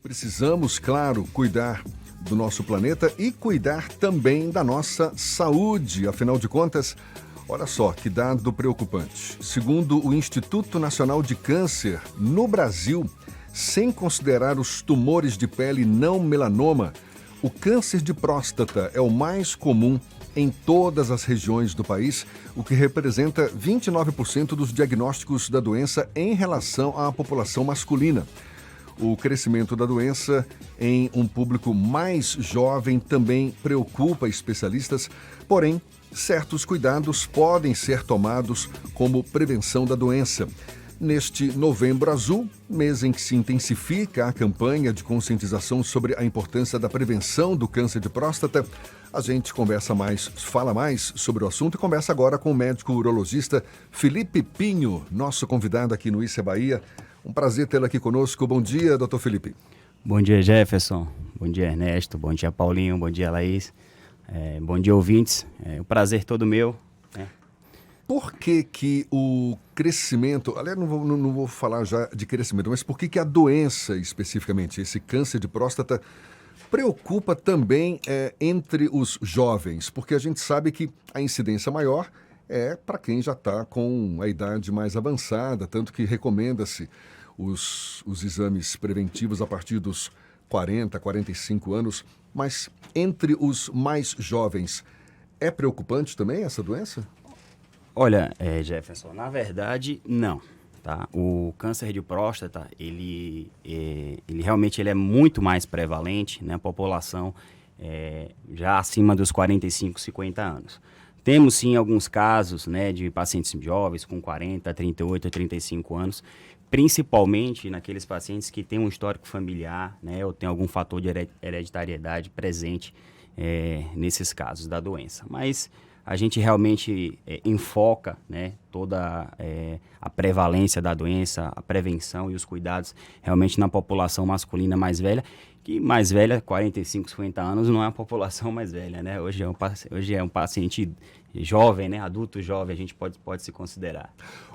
Precisamos, claro, cuidar do nosso planeta e cuidar também da nossa saúde. Afinal de contas, olha só que dado preocupante. Segundo o Instituto Nacional de Câncer, no Brasil, sem considerar os tumores de pele não melanoma, o câncer de próstata é o mais comum em todas as regiões do país, o que representa 29% dos diagnósticos da doença em relação à população masculina. O crescimento da doença em um público mais jovem também preocupa especialistas, porém, certos cuidados podem ser tomados como prevenção da doença. Neste Novembro Azul, mês em que se intensifica a campanha de conscientização sobre a importância da prevenção do câncer de próstata, a gente fala mais sobre o assunto e conversa agora com o médico urologista Felipe Pinho, nosso convidado aqui no Isso é Bahia. Um prazer tê-lo aqui conosco. Bom dia, doutor Felipe. Bom dia, Jefferson. Bom dia, Ernesto. Bom dia, Paulinho. Bom dia, Laís. Bom dia, ouvintes. O prazer todo meu. Por que o crescimento... Aliás, não vou falar já de crescimento, mas por que a doença, especificamente, esse câncer de próstata, preocupa também entre os jovens? Porque a gente sabe que a incidência maior é para quem já está com a idade mais avançada, tanto que recomenda-se os exames preventivos a partir dos 40, 45 anos. Mas entre os mais jovens, é preocupante também essa doença? Olha, Jefferson, na verdade, não. Tá? O câncer de próstata, ele realmente é muito mais prevalente na população já acima dos 45, 50 anos. Temos, sim, alguns casos, né, de pacientes jovens com 40, 38, 35 anos, principalmente naqueles pacientes que têm um histórico familiar, né, ou tem algum fator de hereditariedade presente nesses casos da doença. Mas a gente realmente enfoca, né, toda a prevalência da doença, a prevenção e os cuidados realmente na população masculina mais velha, que mais velha, 45, 50 anos, não é a população mais velha, né? Hoje é um paciente jovem, né, adulto jovem, a gente pode se considerar.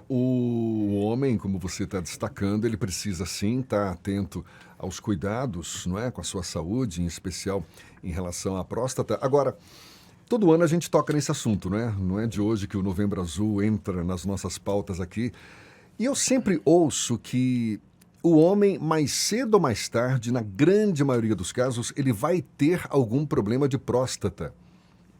O homem, como você está destacando, ele precisa sim estar atento aos cuidados, não é, com a sua saúde, em especial em relação à próstata. Agora, todo ano a gente toca nesse assunto, não é? Não é de hoje que o Novembro Azul entra nas nossas pautas aqui. E eu sempre ouço que o homem, mais cedo ou mais tarde, na grande maioria dos casos, ele vai ter algum problema de próstata.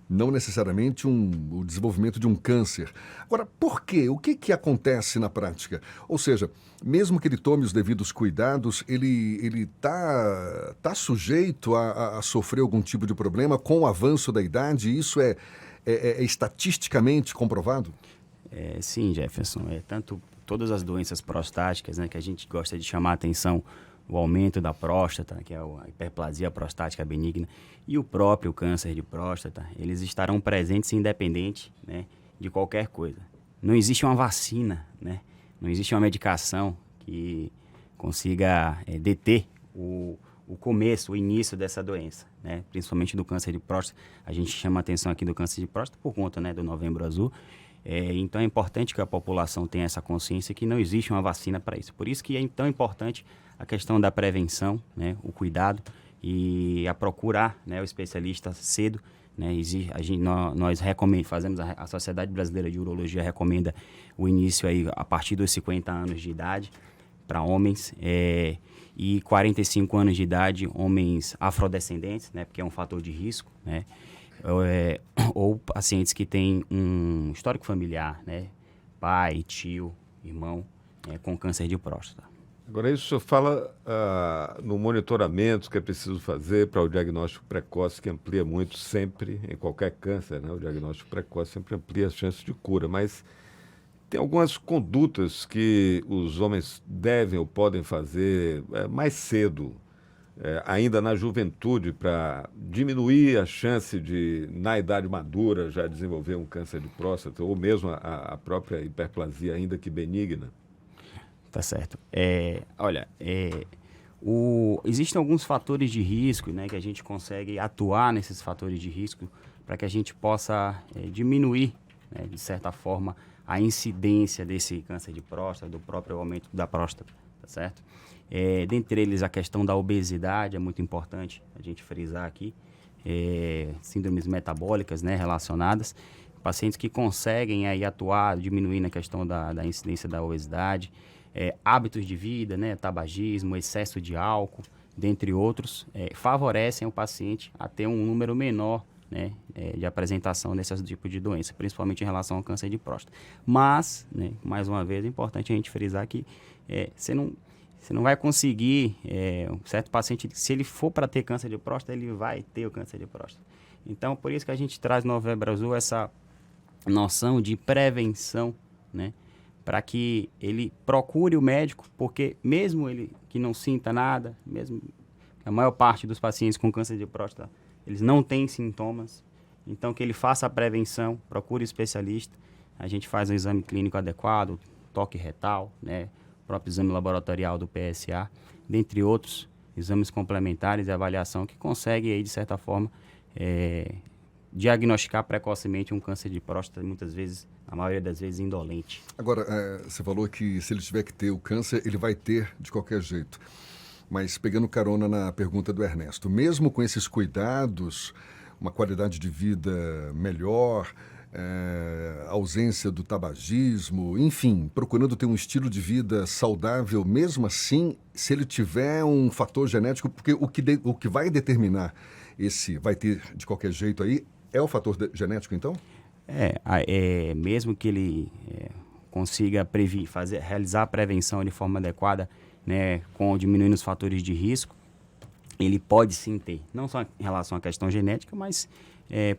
Não necessariamente o desenvolvimento de um câncer. Agora, por quê? O que acontece na prática? Ou seja, mesmo que ele tome os devidos cuidados, ele tá sujeito a sofrer algum tipo de problema com o avanço da idade? E isso é estatisticamente comprovado? Sim, Jefferson. Tanto todas as doenças prostáticas, né, que a gente gosta de chamar a atenção, o aumento da próstata, que é a hiperplasia prostática benigna, e o próprio câncer de próstata, eles estarão presentes independente, né, de qualquer coisa. Não existe uma vacina, né, não existe uma medicação que consiga deter o começo, o início dessa doença, né, principalmente do câncer de próstata. A gente chama a atenção aqui do câncer de próstata por conta, né, do Novembro Azul. Então é importante que a população tenha essa consciência que não existe uma vacina para isso. Por isso que é tão importante a questão da prevenção, né, o cuidado e a procurar, né, o especialista cedo. Né, nós recomendamos, a Sociedade Brasileira de Urologia recomenda o início aí a partir dos 50 anos de idade para homens e 45 anos de idade, homens afrodescendentes, né, porque é um fator de risco, né, ou pacientes que têm um histórico familiar, né, pai, tio, irmão, com câncer de próstata. Agora, isso o senhor fala no monitoramento que é preciso fazer para o diagnóstico precoce, que amplia muito sempre, em qualquer câncer, né? O diagnóstico precoce sempre amplia as chances de cura, mas tem algumas condutas que os homens devem ou podem fazer mais cedo, ainda na juventude, para diminuir a chance de, na idade madura, já desenvolver um câncer de próstata, ou mesmo a própria hiperplasia, ainda que benigna. Tá certo. Existem alguns fatores de risco, né, que a gente consegue atuar nesses fatores de risco para que a gente possa diminuir, né, de certa forma, a incidência desse câncer de próstata, do próprio aumento da próstata, tá certo? Dentre eles, a questão da obesidade é muito importante a gente frisar aqui. Síndromes metabólicas, né, relacionadas. Pacientes que conseguem aí atuar, diminuindo a questão da incidência da obesidade. Hábitos de vida, né, tabagismo, excesso de álcool, dentre outros, favorecem o paciente a ter um número menor, né, de apresentação desses tipos de doença, principalmente em relação ao câncer de próstata. Mas, né, mais uma vez, é importante a gente frisar que você não vai conseguir, um certo paciente, se ele for para ter câncer de próstata, ele vai ter o câncer de próstata. Então, por isso que a gente traz no Novembro Azul essa noção de prevenção, né, para que ele procure o médico, porque mesmo ele que não sinta nada, mesmo a maior parte dos pacientes com câncer de próstata, eles não têm sintomas, então que ele faça a prevenção, procure especialista, a gente faz um exame clínico adequado, toque retal, né, o próprio exame laboratorial do PSA, dentre outros exames complementares e avaliação que consegue aí, de certa forma, diagnosticar precocemente um câncer de próstata, muitas vezes, a maioria das vezes, indolente. Agora, você falou que se ele tiver que ter o câncer, ele vai ter de qualquer jeito. Mas pegando carona na pergunta do Ernesto, mesmo com esses cuidados, uma qualidade de vida melhor, ausência do tabagismo, enfim, procurando ter um estilo de vida saudável, mesmo assim, se ele tiver um fator genético, porque o que vai determinar esse vai ter de qualquer jeito aí, é o fator genético, então? Mesmo que ele consiga realizar a prevenção de forma adequada, né, diminuindo os fatores de risco, ele pode sim ter, não só em relação à questão genética, mas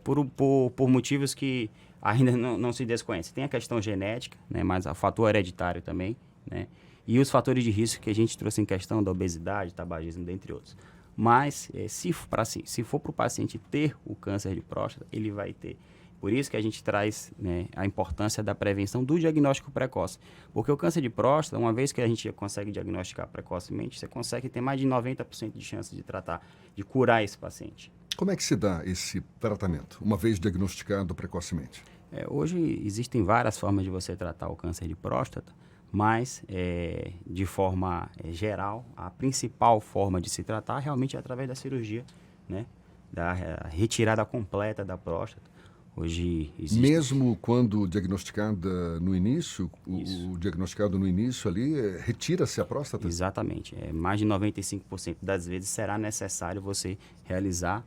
por motivos que ainda não se desconhecem. Tem a questão genética, né, mas o fator hereditário também, né, e os fatores de risco que a gente trouxe em questão da obesidade, tabagismo, dentre outros. Mas se for para o paciente ter o câncer de próstata, ele vai ter. Por isso que a gente traz, né, a importância da prevenção do diagnóstico precoce. Porque o câncer de próstata, uma vez que a gente consegue diagnosticar precocemente, você consegue ter mais de 90% de chance de tratar, de curar esse paciente. Como é que se dá esse tratamento, uma vez diagnosticado precocemente? Hoje existem várias formas de você tratar o câncer de próstata, mas, de forma geral, a principal forma de se tratar realmente é através da cirurgia, né, da retirada completa da próstata. Hoje existe... Mesmo quando diagnosticada no início, o diagnosticado no início ali, retira-se a próstata? Exatamente. Mais de 95% das vezes será necessário você realizar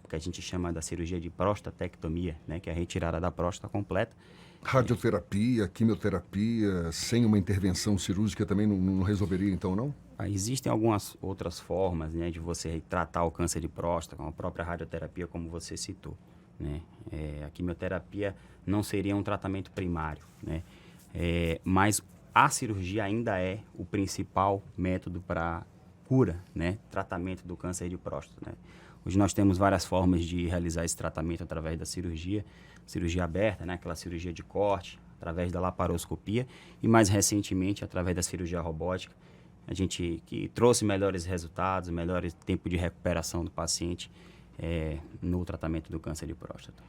o que a gente chama da cirurgia de prostatectomia, né, que é a retirada da próstata completa. Radioterapia, quimioterapia, sem uma intervenção cirúrgica também não resolveria, então, não? Existem algumas outras formas, né, de você tratar o câncer de próstata, como a própria radioterapia, como você citou, né? A quimioterapia não seria um tratamento primário, né? Mas a cirurgia ainda é o principal método para cura, né, tratamento do câncer de próstata, né? Hoje nós temos várias formas de realizar esse tratamento através da cirurgia aberta, né, aquela cirurgia de corte, através da laparoscopia e mais recentemente através da cirurgia robótica, a gente que trouxe melhores resultados, melhores tempo de recuperação do paciente no tratamento do câncer de próstata.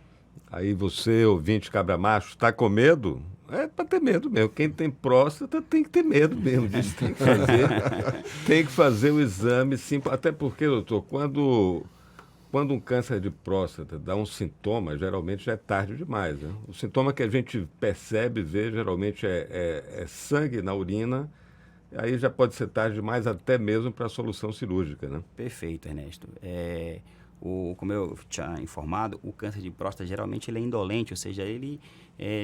Aí você, ouvinte cabra macho, está com medo? É para ter medo mesmo. Quem tem próstata tem que ter medo mesmo disso. Tem que fazer o exame, sim. Até porque, doutor, quando um câncer de próstata dá um sintoma, geralmente já é tarde demais, né? O sintoma que a gente percebe, vê, geralmente é sangue na urina, aí já pode ser tarde demais até mesmo para a solução cirúrgica, né? Perfeito, Ernesto. Como eu tinha informado, o câncer de próstata geralmente ele é indolente, ou seja, ele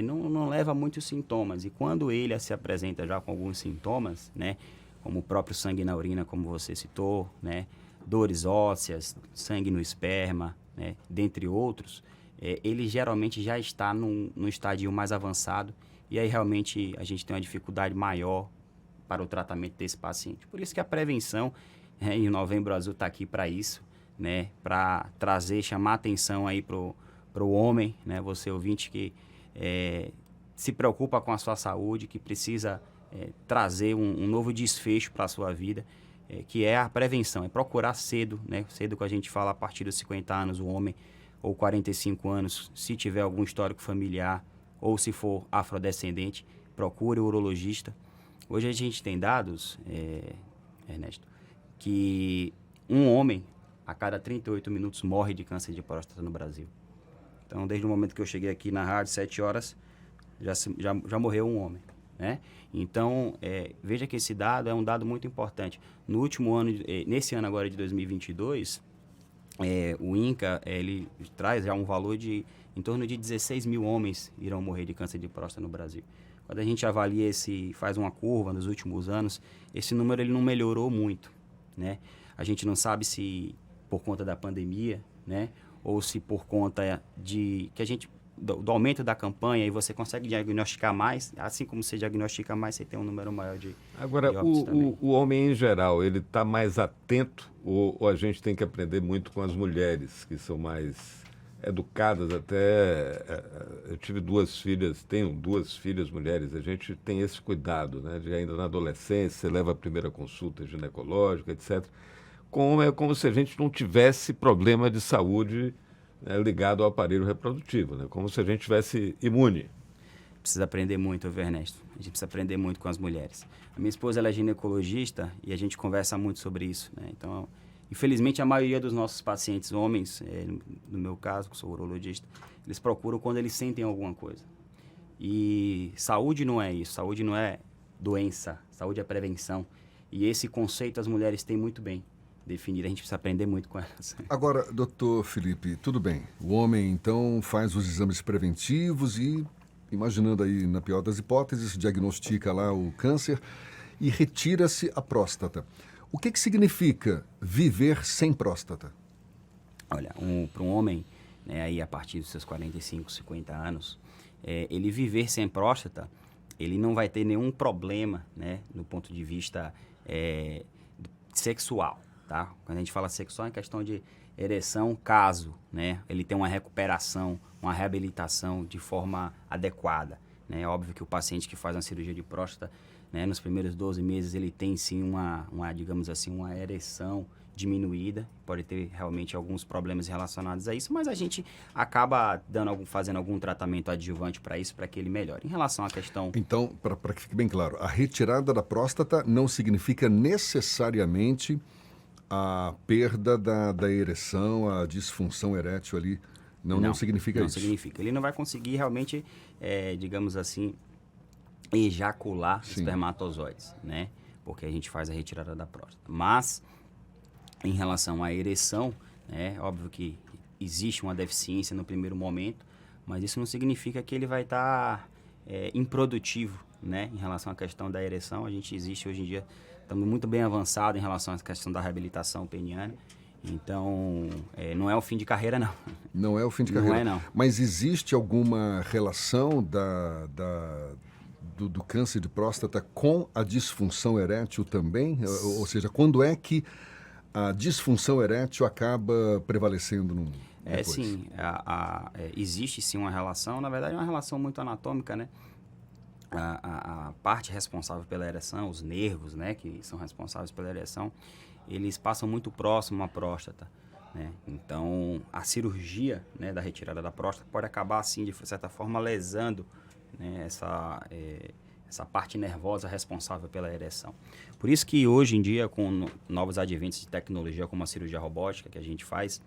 não leva muitos sintomas. E quando ele se apresenta já com alguns sintomas, né, como o próprio sangue na urina, como você citou, né, dores ósseas, sangue no esperma, né, dentre outros, ele geralmente já está num estadio mais avançado e aí realmente a gente tem uma dificuldade maior para o tratamento desse paciente. Por isso que a prevenção, e o Novembro Azul está aqui para isso, né, para chamar atenção aí para o homem, né, você ouvinte que se preocupa com a sua saúde, que precisa trazer um novo desfecho para a sua vida, que é a prevenção, é procurar cedo, né, cedo que a gente fala a partir dos 50 anos, o homem, ou 45 anos, se tiver algum histórico familiar, ou se for afrodescendente, procure o urologista. Hoje a gente tem dados Ernesto, que um homem a cada 38 minutos morre de câncer de próstata no Brasil. Então, desde o momento que eu cheguei aqui na rádio, 7 horas, já morreu um homem, né? Então, veja que esse dado é um dado muito importante. No último ano, nesse ano agora de 2022, o INCA, ele traz já um valor de em torno de 16 mil homens irão morrer de câncer de próstata no Brasil. Quando a gente avalia faz uma curva nos últimos anos, esse número ele não melhorou muito, né? A gente não sabe se por conta da pandemia, né? Ou se por conta do aumento da campanha e você consegue diagnosticar mais, assim como você diagnostica mais, você tem um número maior de Agora, óbitos também. o homem em geral, ele está mais atento ou a gente tem que aprender muito com as mulheres, que são mais educadas até... Eu tive tenho duas filhas mulheres, a gente tem esse cuidado, né? De ainda na adolescência, você leva a primeira consulta ginecológica, etc. É como se a gente não tivesse problema de saúde, né, ligado ao aparelho reprodutivo, né? Como se a gente tivesse imune. Precisa aprender muito, Ernesto. A gente precisa aprender muito com as mulheres. A minha esposa ela é ginecologista e a gente conversa muito sobre isso, né? Então, infelizmente, a maioria dos nossos pacientes homens, no meu caso, que sou urologista, eles procuram quando eles sentem alguma coisa. E saúde não é isso. Saúde não é doença. Saúde é prevenção. E esse conceito as mulheres têm muito bem definido. A gente precisa aprender muito com elas. Agora, doutor Felipe, tudo bem. O homem, então, faz os exames preventivos e, imaginando aí, na pior das hipóteses, diagnostica lá o câncer e retira-se a próstata. O que significa viver sem próstata? Olha, para um homem, né, aí a partir dos seus 45, 50 anos, ele viver sem próstata, ele não vai ter nenhum problema, né, no ponto de vista sexual, tá? Quando a gente fala sexual, é questão de ereção, caso, né, ele tem uma recuperação, uma reabilitação de forma adequada, né? É óbvio que o paciente que faz uma cirurgia de próstata, né, nos primeiros 12 meses ele tem sim digamos assim, uma ereção diminuída, pode ter realmente alguns problemas relacionados a isso, mas a gente acaba fazendo algum tratamento adjuvante para isso, para que ele melhore. Em relação à questão... Então, para que fique bem claro, a retirada da próstata não significa necessariamente a perda da ereção, a disfunção erétil ali, não significa isso. Não significa. Ele não vai conseguir realmente, digamos assim, ejacular espermatozoides, né? Porque a gente faz a retirada da próstata. Mas, em relação à ereção, né, óbvio que existe uma deficiência no primeiro momento, mas isso não significa que ele vai estar improdutivo, né? Em relação à questão da ereção, a gente existe hoje em dia, estamos muito bem avançados em relação à questão da reabilitação peniana. Então, não é o fim de carreira, não. Não é o fim de carreira. Não é, não. Mas existe alguma relação do câncer de próstata com a disfunção erétil também? Ou seja, quando é que a disfunção erétil acaba prevalecendo depois? Sim. Existe sim uma relação. Na verdade, é uma relação muito anatômica, né? A parte responsável pela ereção, os nervos, né, que são responsáveis pela ereção, eles passam muito próximo à próstata, né? Então, a cirurgia, né, da retirada da próstata pode acabar, assim, de certa forma, lesando, né, essa parte nervosa responsável pela ereção. Por isso que hoje em dia, com novos adventos de tecnologia, como a cirurgia robótica que a gente faz,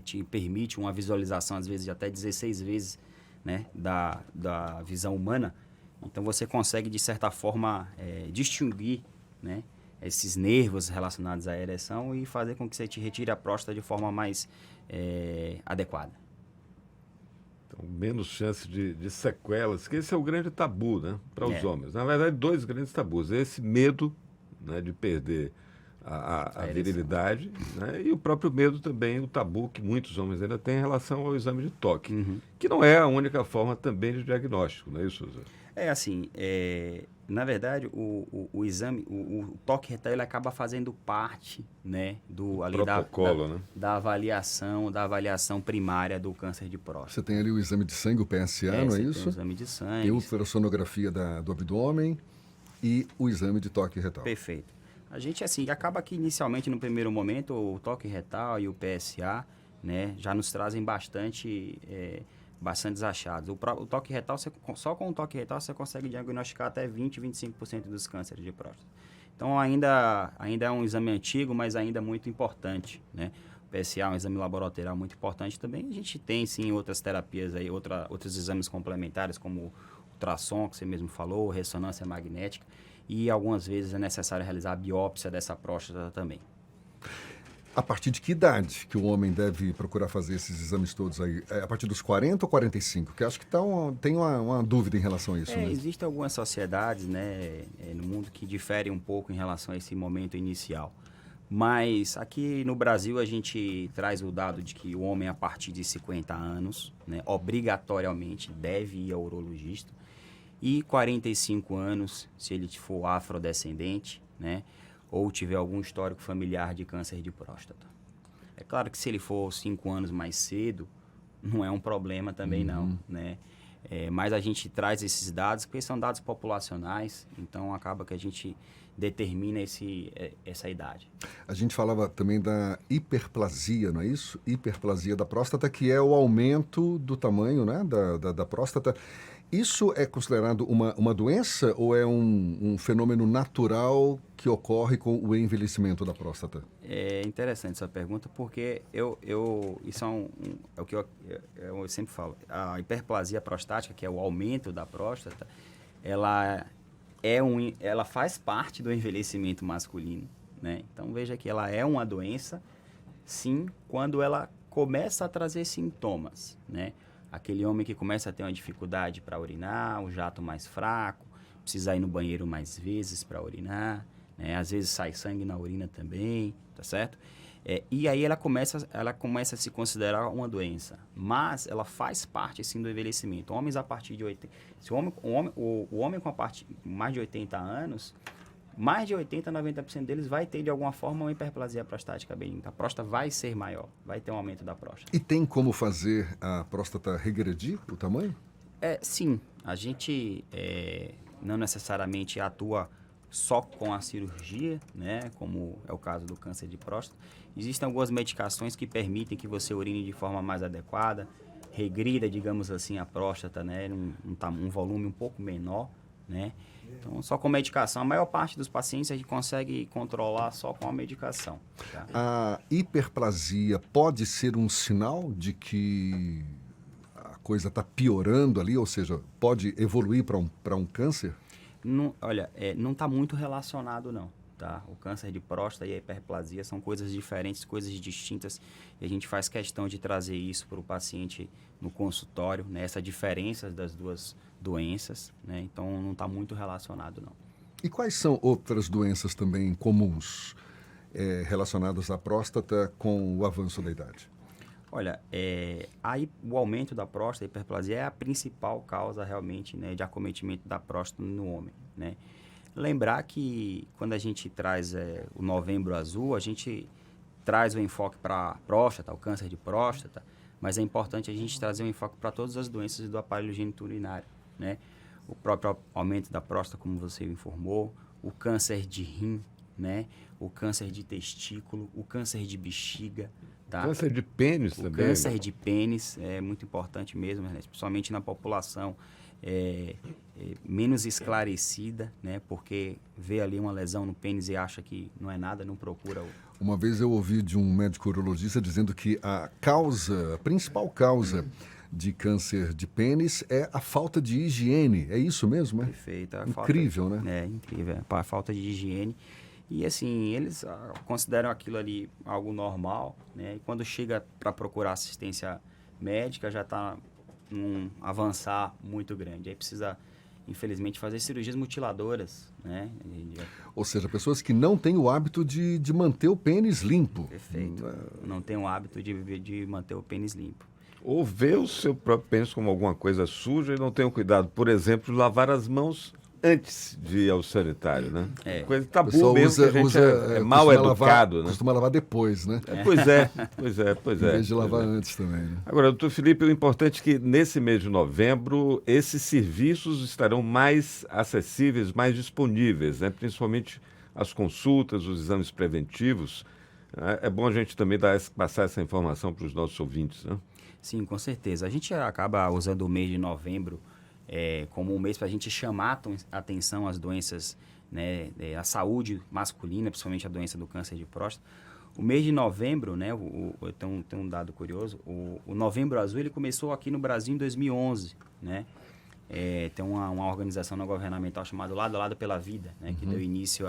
te permite uma visualização, às vezes, de até 16 vezes, né, da visão humana. Então, você consegue, de certa forma, distinguir, né, esses nervos relacionados à ereção e fazer com que você te retire a próstata de forma mais adequada. Então, menos chance de sequelas, que esse é o grande tabu, né, para os homens. Na verdade, dois grandes tabus. Esse medo, né, de perder a virilidade, né, e o próprio medo também, o tabu que muitos homens ainda têm em relação ao exame de toque, que não é a única forma também de diagnóstico, não é isso, José? Assim, na verdade, o exame, o toque retal, ele acaba fazendo parte, né, protocolo, né? da avaliação primária do câncer de próstata. Você tem ali o exame de sangue, o PSA, não é isso? Tem o exame de sangue. Tem a ultrassonografia do abdômen e o exame de toque retal. Perfeito. A gente, assim, acaba que inicialmente, no primeiro momento, o toque retal e o PSA, né, já nos trazem bastantes achados. O toque retal, só com o toque retal, você consegue diagnosticar até 20, 25% dos cânceres de próstata. Então, ainda é um exame antigo, mas ainda muito importante, né? O PSA é um exame laboratorial muito importante também. A gente tem, sim, outras terapias aí, outros exames complementares, como ultrassom, que você mesmo falou, ressonância magnética, e algumas vezes é necessário realizar a biópsia dessa próstata também. A partir de que idade que o homem deve procurar fazer esses exames todos aí? É a partir dos 40 ou 45? Que acho que tem uma dúvida em relação a isso, né? Existem algumas sociedades, né, no mundo que diferem um pouco em relação a esse momento inicial. Mas aqui no Brasil a gente traz o dado de que o homem a partir de 50 anos, né, obrigatoriamente deve ir ao urologista. E 45 anos, se ele for afrodescendente, né, ou tiver algum histórico familiar de câncer de próstata. É claro que se ele for 5 anos mais cedo, não é um problema também não, né? Mas a gente traz esses dados, porque são dados populacionais, então acaba que a gente determina essa idade. A gente falava também da hiperplasia, não é isso? Hiperplasia da próstata, que é o aumento do tamanho, né, da próstata. Isso é considerado uma doença ou é um fenômeno natural que ocorre com o envelhecimento da próstata? É interessante essa pergunta porque isso é o que eu sempre falo. A hiperplasia prostática, que é o aumento da próstata, ela faz parte do envelhecimento masculino, né? Então veja que ela é uma doença, sim, quando ela começa a trazer sintomas, né? Aquele homem que começa a ter uma dificuldade para urinar, o jato mais fraco, precisa ir no banheiro mais vezes para urinar, né? Às vezes sai sangue na urina também, tá certo? E aí ela começa a se considerar uma doença, mas ela faz parte, sim, do envelhecimento. Homens a partir de 80... Se o homem com mais de 80 anos, mais de 80% a 90% deles vai ter, de alguma forma, uma hiperplasia prostática benigna. A próstata vai ser maior, vai ter um aumento da próstata. E tem como fazer a próstata regredir o tamanho? Sim, a gente não necessariamente atua só com a cirurgia, né, como é o caso do câncer de próstata. Existem algumas medicações que permitem que você urine de forma mais adequada, regrida, digamos assim, a próstata, né, um volume um pouco menor, né. Então, só com medicação. A maior parte dos pacientes a gente consegue controlar só com a medicação. Tá? A hiperplasia pode ser um sinal de que a coisa está piorando ali, ou seja, pode evoluir para um câncer? Não, olha, não está muito relacionado, não. Tá? O câncer de próstata e a hiperplasia são coisas diferentes, coisas distintas, e a gente faz questão de trazer isso para o paciente no consultório, né? Essa diferença das duas doenças, né? Então não está muito relacionado, não. E quais são outras doenças também comuns relacionadas à próstata com o avanço da idade? Olha, o aumento da próstata, a hiperplasia, é a principal causa realmente, né, de acometimento da próstata no homem, né? Lembrar que quando a gente traz o Novembro Azul, a gente traz o enfoque para a próstata, o câncer de próstata, mas é importante a gente trazer o enfoque para todas as doenças do aparelho geniturinário, né? O próprio aumento da próstata, como você informou, o câncer de rim, né? O câncer de testículo, o câncer de bexiga, tá? Câncer de pênis o também. Câncer de pênis é muito importante mesmo, né? Principalmente na população menos esclarecida, né? Porque vê ali uma lesão no pênis e acha que não é nada, não procura. Uma vez eu ouvi de um médico urologista dizendo que a principal causa de câncer de pênis é a falta de higiene. É isso mesmo, é? Perfeito. Incrível, né? É incrível. A falta de higiene. E assim, eles consideram aquilo ali algo normal, né? E quando chega para procurar assistência médica, já está num avançar muito grande. Aí precisa, infelizmente, fazer cirurgias mutiladoras, né? Ou seja, pessoas que não têm o hábito de manter o pênis limpo. Perfeito. Não tem o hábito de manter o pênis limpo. Ou vê o seu próprio pênis como alguma coisa suja e não tem o cuidado, por exemplo, de lavar as mãos antes de ir ao sanitário, né? Coisa tabu mesmo, que a gente é mal educado, né? Costuma lavar depois, né? Pois é. Em vez de lavar antes também, né? Agora, doutor Felipe, o importante é que nesse mês de novembro, esses serviços estarão mais acessíveis, mais disponíveis, né? Principalmente as consultas, os exames preventivos. É bom a gente também passar essa informação para os nossos ouvintes, né? Sim, com certeza. A gente acaba usando o mês de novembro como um mês para a gente chamar a atenção às doenças né, a saúde masculina, principalmente a doença do câncer de próstata. O mês de novembro, né, eu tenho um dado curioso, o Novembro Azul ele começou aqui no Brasil em 2011, né? Tem uma organização não governamental chamada Lado a Lado pela Vida, né, que deu início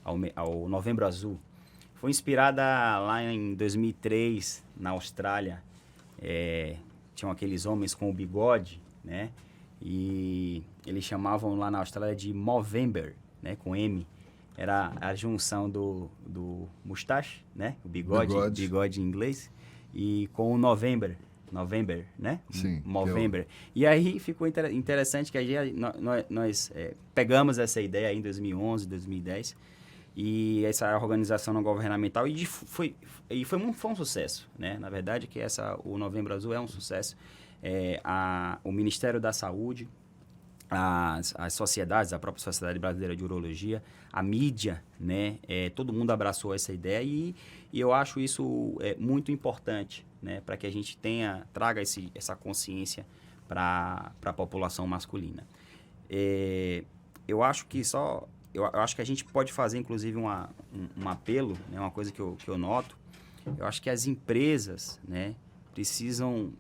ao Novembro Azul. Foi inspirada lá em 2003, na Austrália. Tinham aqueles homens com o bigode, né? E eles chamavam lá na Austrália de Movember, né, com M. Era a junção do mustache, né? O bigode em inglês, e com o November, né? Sim. Movember. E aí ficou interessante que aí nós pegamos essa ideia aí em 2011, 2010, e essa organização não governamental, e foi um sucesso, né? Na verdade, que o Novembro Azul é um sucesso. O Ministério da Saúde, as sociedades, a própria Sociedade Brasileira de Urologia, a mídia, né? Todo mundo abraçou essa ideia e eu acho isso muito importante, né? Para que a gente traga essa consciência para a população masculina. Eu acho que a gente pode fazer, inclusive, um apelo, né? Uma coisa que eu noto. Eu acho que as empresas, né, precisam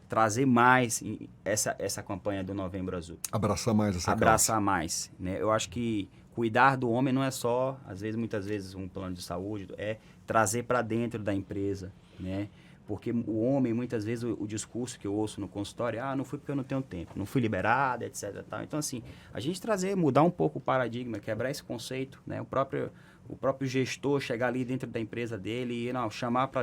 trazer mais essa campanha do Novembro Azul. Abraçar mais essa Abraçar causa. mais, né? Eu acho que cuidar do homem não é só, muitas vezes, um plano de saúde, é trazer para dentro da empresa, né? Porque o homem, muitas vezes, o discurso que eu ouço no consultório, não fui porque eu não tenho tempo, não fui liberado, etc. Tal. Então, assim, a gente mudar um pouco o paradigma, quebrar esse conceito, né? O próprio gestor chegar ali dentro da empresa dele e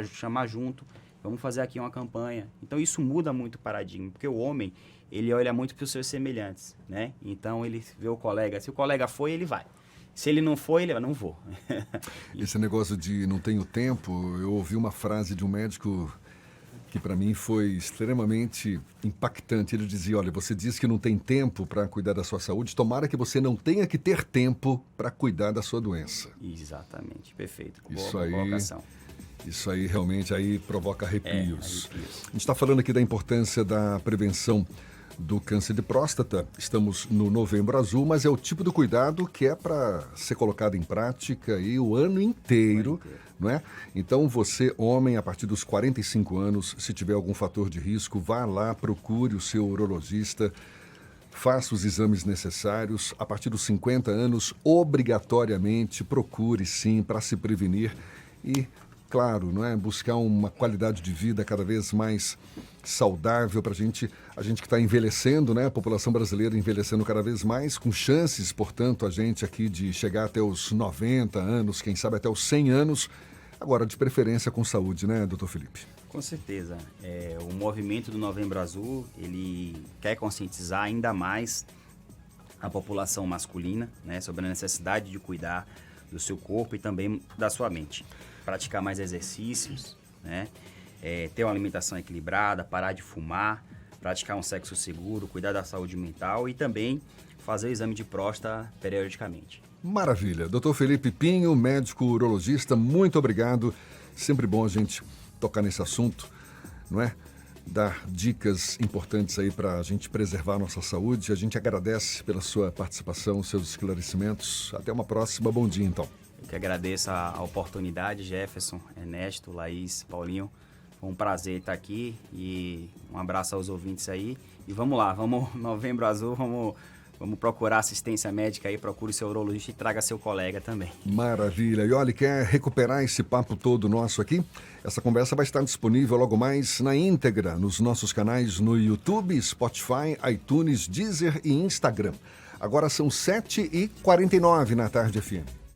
chamar junto. Vamos fazer aqui uma campanha. Então, isso muda muito o paradigma, porque o homem, ele olha muito para os seus semelhantes, né? Então, ele vê o colega. Se o colega foi, ele vai. Se ele não foi, ele vai, não vou. Esse negócio de não tenho tempo, eu ouvi uma frase de um médico que, para mim, foi extremamente impactante. Ele dizia, olha, você diz que não tem tempo para cuidar da sua saúde, tomara que você não tenha que ter tempo para cuidar da sua doença. Exatamente, perfeito. Boa aí colocação. Isso aí realmente provoca arrepios. A gente está falando aqui da importância da prevenção do câncer de próstata. Estamos no Novembro Azul, mas é o tipo de cuidado que é para ser colocado em prática aí o ano inteiro, não é? Então você, homem, a partir dos 45 anos, se tiver algum fator de risco, vá lá, procure o seu urologista, faça os exames necessários. A partir dos 50 anos, obrigatoriamente, procure sim para se prevenir e, claro, não é, buscar uma qualidade de vida cada vez mais saudável para a gente que está envelhecendo, né? A população brasileira envelhecendo cada vez mais, com chances, portanto, a gente aqui de chegar até os 90 anos, quem sabe até os 100 anos, agora de preferência com saúde, né, doutor Felipe? Com certeza. O movimento do Novembro Azul, ele quer conscientizar ainda mais a população masculina, né, sobre a necessidade de cuidar do seu corpo e também da sua mente. Praticar mais exercícios, né? Ter uma alimentação equilibrada, parar de fumar, praticar um sexo seguro, cuidar da saúde mental e também fazer o exame de próstata periodicamente. Maravilha. Doutor Felipe Pinho, médico urologista, muito obrigado. Sempre bom a gente tocar nesse assunto, não é? Dar dicas importantes aí para a gente preservar a nossa saúde. A gente agradece pela sua participação, seus esclarecimentos. Até uma próxima. Bom dia, então. Eu que agradeço a oportunidade, Jefferson, Ernesto, Laís, Paulinho. Foi um prazer estar aqui e um abraço aos ouvintes aí. E vamos lá, Novembro Azul, vamos procurar assistência médica aí, procure seu urologista e traga seu colega também. Maravilha. E olha, quer recuperar esse papo todo nosso aqui? Essa conversa vai estar disponível logo mais na íntegra nos nossos canais no YouTube, Spotify, iTunes, Deezer e Instagram. Agora são 7h49 na Tarde FM.